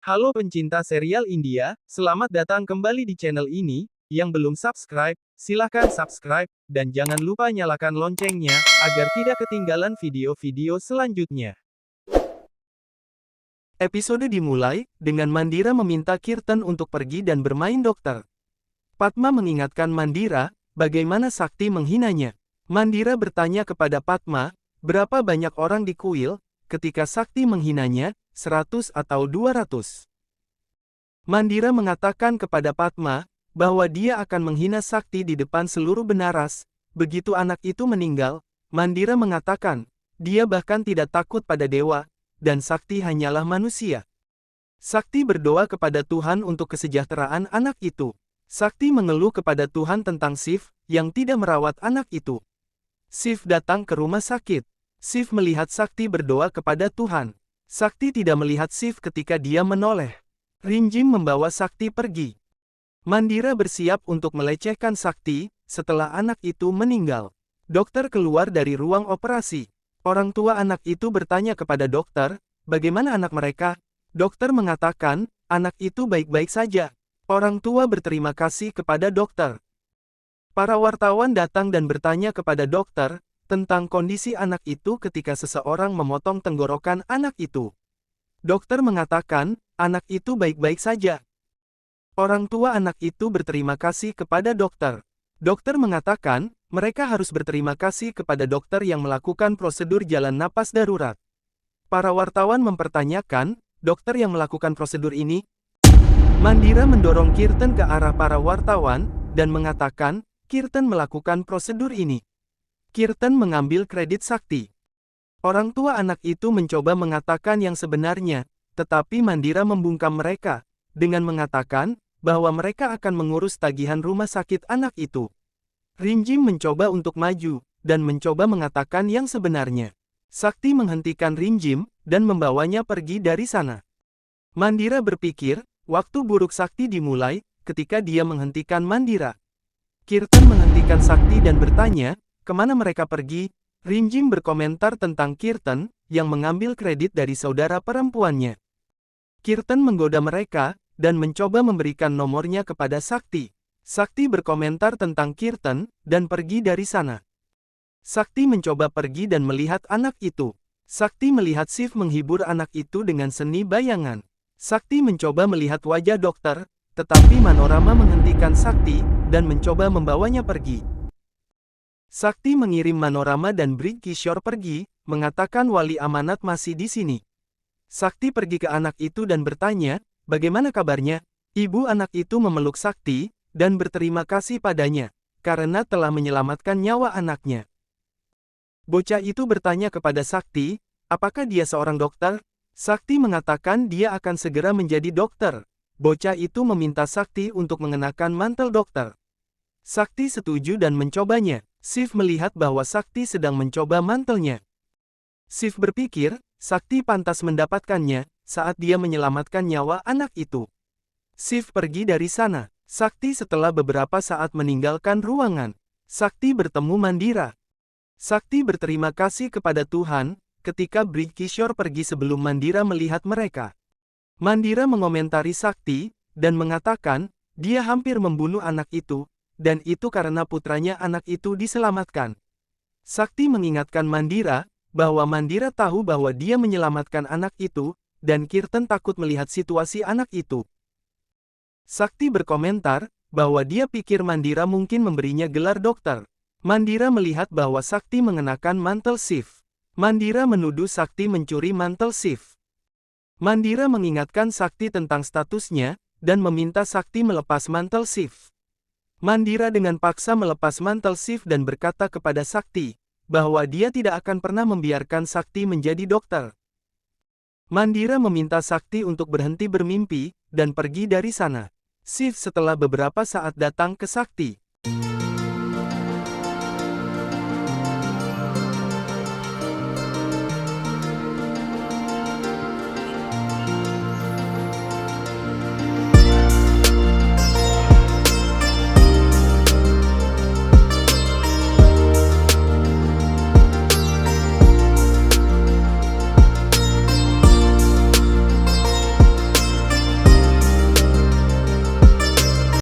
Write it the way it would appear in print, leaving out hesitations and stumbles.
Halo pencinta serial India, selamat datang kembali di channel ini. Yang belum subscribe, silahkan subscribe, dan jangan lupa nyalakan loncengnya, agar tidak ketinggalan video-video selanjutnya. Episode dimulai, dengan Mandira meminta Kirtan untuk pergi dan bermain dokter. Padma mengingatkan Mandira, bagaimana Sakti menghinanya. Mandira bertanya kepada Padma, berapa banyak orang di kuil, ketika Sakti menghinanya, 100 atau 200. Mandira mengatakan kepada Padma, bahwa dia akan menghina Sakti di depan seluruh Benaras. Begitu anak itu meninggal, Mandira mengatakan, dia bahkan tidak takut pada dewa, dan Sakti hanyalah manusia. Sakti berdoa kepada Tuhan untuk kesejahteraan anak itu. Sakti mengeluh kepada Tuhan tentang Shiv, yang tidak merawat anak itu. Shiv datang ke rumah sakit. Shiv melihat Sakti berdoa kepada Tuhan. Sakti tidak melihat Shiv ketika dia menoleh. Rinjim membawa Sakti pergi. Mandira bersiap untuk melecehkan Sakti, setelah anak itu meninggal. Dokter keluar dari ruang operasi. Orang tua anak itu bertanya kepada dokter, bagaimana anak mereka? Dokter mengatakan, anak itu baik-baik saja. Orang tua berterima kasih kepada dokter. Para wartawan datang dan bertanya kepada dokter, tentang kondisi anak itu ketika seseorang memotong tenggorokan anak itu. Dokter mengatakan, anak itu baik-baik saja. Orang tua anak itu berterima kasih kepada dokter. Dokter mengatakan, mereka harus berterima kasih kepada dokter yang melakukan prosedur jalan napas darurat. Para wartawan mempertanyakan, dokter yang melakukan prosedur ini? Mandira mendorong Kirtan ke arah para wartawan, dan mengatakan, Kirtan melakukan prosedur ini. Kirtan mengambil kredit Sakti. Orang tua anak itu mencoba mengatakan yang sebenarnya, tetapi Mandira membungkam mereka, dengan mengatakan, bahwa mereka akan mengurus tagihan rumah sakit anak itu. Rinjim mencoba untuk maju, dan mencoba mengatakan yang sebenarnya. Sakti menghentikan Rinjim, dan membawanya pergi dari sana. Mandira berpikir, waktu buruk Sakti dimulai, ketika dia menghentikan Mandira. Kirtan menghentikan Sakti dan bertanya, kemana mereka pergi? Rinjim berkomentar tentang Kirtan, yang mengambil kredit dari saudara perempuannya. Kirtan menggoda mereka, dan mencoba memberikan nomornya kepada Sakti. Sakti berkomentar tentang Kirtan, dan pergi dari sana. Sakti mencoba pergi dan melihat anak itu. Sakti melihat Shiv menghibur anak itu dengan seni bayangan. Sakti mencoba melihat wajah dokter, tetapi Manorama menghentikan Sakti, dan mencoba membawanya pergi. Sakti mengirim Manorama dan Brigkishore pergi, mengatakan wali amanat masih di sini. Sakti pergi ke anak itu dan bertanya, bagaimana kabarnya? Ibu anak itu memeluk Sakti, dan berterima kasih padanya, karena telah menyelamatkan nyawa anaknya. Bocah itu bertanya kepada Sakti, apakah dia seorang dokter? Sakti mengatakan dia akan segera menjadi dokter. Bocah itu meminta Sakti untuk mengenakan mantel dokter. Sakti setuju dan mencobanya. Shiv melihat bahwa Sakti sedang mencoba mantelnya. Shiv berpikir, Sakti pantas mendapatkannya, saat dia menyelamatkan nyawa anak itu. Shiv pergi dari sana. Sakti setelah beberapa saat meninggalkan ruangan. Sakti bertemu Mandira. Sakti berterima kasih kepada Tuhan, ketika Brigkishore pergi sebelum Mandira melihat mereka. Mandira mengomentari Sakti, dan mengatakan, dia hampir membunuh anak itu, dan itu karena putranya anak itu diselamatkan. Sakti mengingatkan Mandira, bahwa Mandira tahu bahwa dia menyelamatkan anak itu, dan Kirtan takut melihat situasi anak itu. Sakti berkomentar, bahwa dia pikir Mandira mungkin memberinya gelar dokter. Mandira melihat bahwa Sakti mengenakan mantel Shiv. Mandira menuduh Sakti mencuri mantel Shiv. Mandira mengingatkan Sakti tentang statusnya, dan meminta Sakti melepas mantel Shiv. Mandira dengan paksa melepas mantel Shiv dan berkata kepada Sakti, bahwa dia tidak akan pernah membiarkan Sakti menjadi dokter. Mandira meminta Sakti untuk berhenti bermimpi, dan pergi dari sana. Shiv setelah beberapa saat datang ke Sakti.